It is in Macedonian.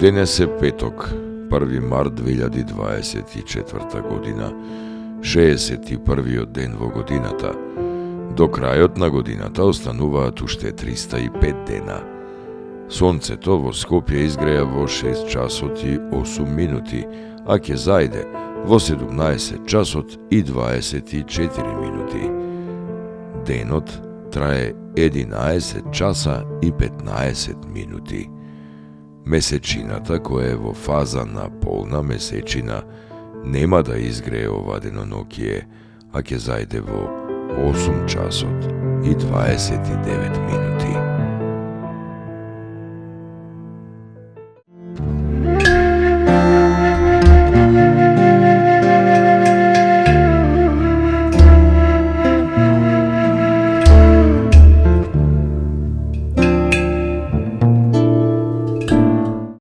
Денес е петок, 1 март 2024 година, 61-виот ден во годината. До крајот на годината остануваат уште 305 дена. Сонцето во Скопје изгреја во 6 часот и 8 минути, а ќе зајде во 17 часот и 24 минути. Денот трае 11 часа и 15 минути. Месечината, која е во фаза на полна месечина, нема да изгрее ова деноноќие, а ќе зајде во 8 часот и 29 минути.